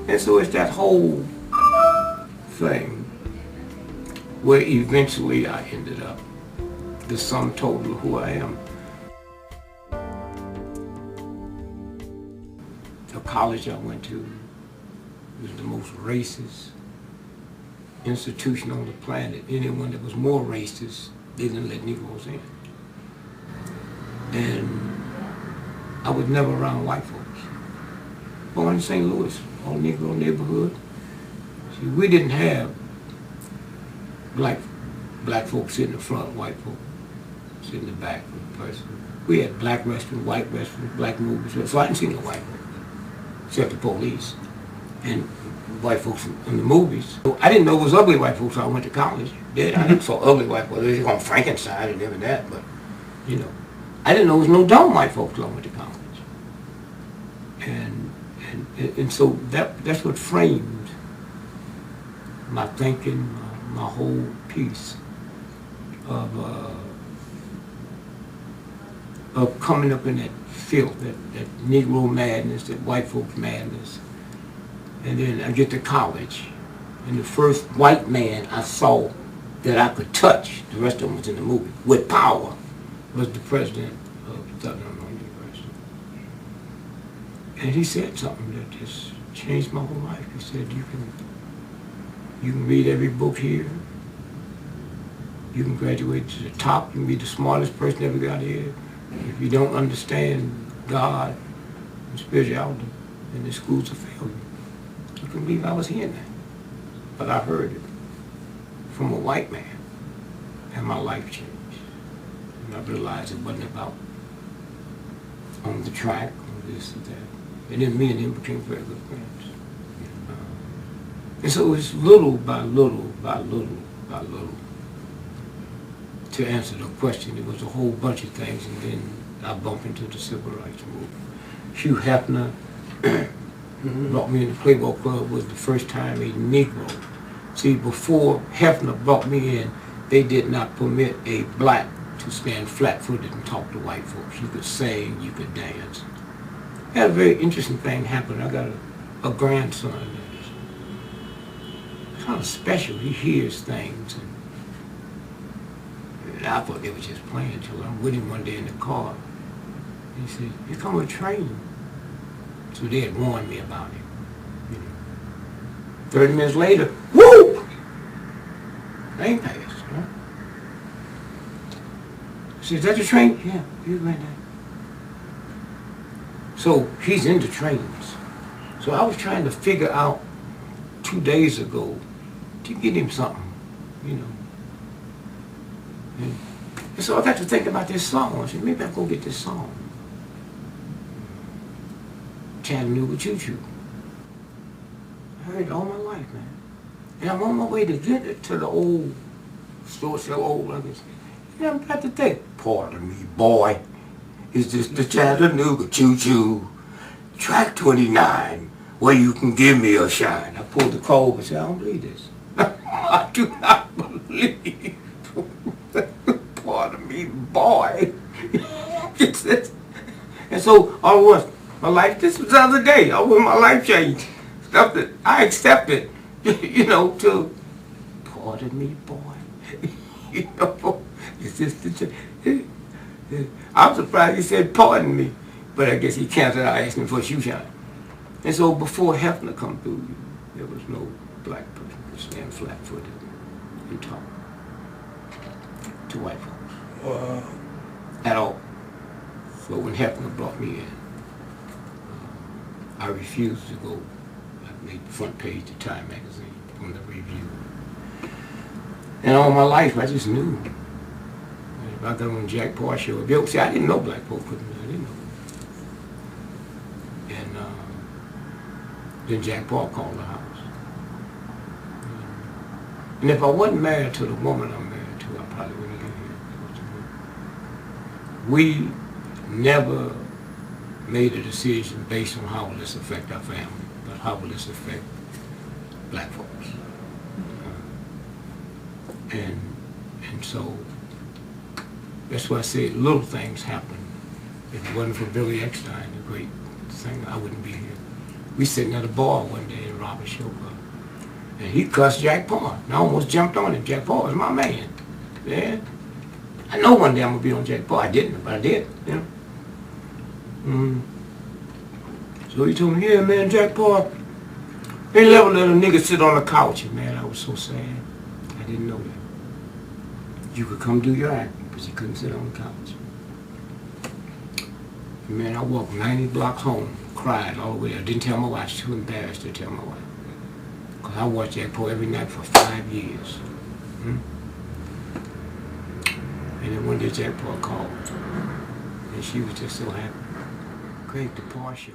And so it's that whole thing where eventually I ended up, the sum total of who I am. The college I went to was the most racist institution on the planet. Anyone that was more racist, they didn't let Negroes in. And I was never around white folks. Born in St. Louis, all Negro neighborhood. See, we didn't have black folks sitting in the front, white folks sitting in the back of the person. We had black restaurants, white restaurants, black movies. So I didn't see no white folks, except the police and white folks in the movies. So I didn't know it was ugly white folks when I went to college. I didn't saw ugly white folks. They were on Frankenstein and everything that, but you know, I didn't know there was no dumb white folks when I went to college. And so that's what framed my thinking, my whole piece of coming up in that filth, that Negro madness, that white folks madness. And then I get to college, and the first white man I saw that I could touch, the rest of them was in the movie, with power, was the president of Southern Illinois University. And he said something that just changed my whole life. He said, you can read every book here. You can graduate to the top. You can be the smartest person ever got here. If you don't understand God and spirituality, then the schools will fail you. I couldn't believe I was hearing that. But I heard it from a white man, and my life changed. And I realized it wasn't about on the track or this or that. And then me and him became very good friends. And so it's little by little by little by little. To answer the question, it was a whole bunch of things, and then I bumped into the civil rights movement. Hugh Hefner brought me in the Playboy Club. Was the first time a Negro. See, before Hefner brought me in, they did not permit a black to stand flat-footed and talk to white folks. You could sing, you could dance. I had a very interesting thing happen. I got a grandson that's kind of special. He hears things. And I thought they were just playing until I'm with him one day in the car. He said, "You come with a train." So they had warned me about it. You know. 30 minutes later, whoop! I ain't passed. Huh? He said, "Is that the train?" "Yeah, you ran that." So he's into trains. So I was trying to figure out 2 days ago to get him something, you know. And so I got to think about this song. I said, maybe I'll go get this song. Chattanooga Choo Choo. I heard it all my life, man. And I'm on my way to get it to the old store, sell old records. And I'm about to think, pardon me, boy, is this the Chattanooga Choo Choo? Track 29, where you can give me a shine. I pulled the car over and said, I don't believe this. I do not believe. Pardon me, boy. And so all at once, my life, this was the other day, my life changed. Stuff that I accepted, you know, to, pardon me, boy. You know, is this the, I'm surprised he said pardon me, but I guess he canceled out asking for a shoe shine. And so before Hefner come through, there was no black person to stand flat-footed and talk to white folks. At all. So when Hefner brought me in, I refused to go. I made the front page of Time magazine from the review. And all my life, I just knew. About that when Jack Parr showed up. See, I didn't know black folks couldn't do it. I didn't know. And then Jack Parr called the house. And if I wasn't married to the woman I'm married to, I probably wouldn't be here. We never made a decision based on how will this affect our family, but how will this affect black folks. And so that's why I say little things happen. If it wasn't for Billy Eckstein, the great singer, I wouldn't be here. We sitting at a bar one day in barber shop. And he cussed Jack Parr. And I almost jumped on him. Jack Parr was my man. Yeah. I know one day I'm going to be on Jack Parr. I didn't, but I did. You know? So he told me, yeah, man, Jack Parr, they never let a nigga sit on the couch. And man, I was so sad. I didn't know that. You could come do your act, but you couldn't sit on the couch. And man, I walked 90 blocks home, cried all the way. I didn't tell my wife. I was too embarrassed to tell my wife. Because I watched Jack Parr every night for 5 years. And then one day Jack Parr called. And she was just so happy. Craig, the Parr Show.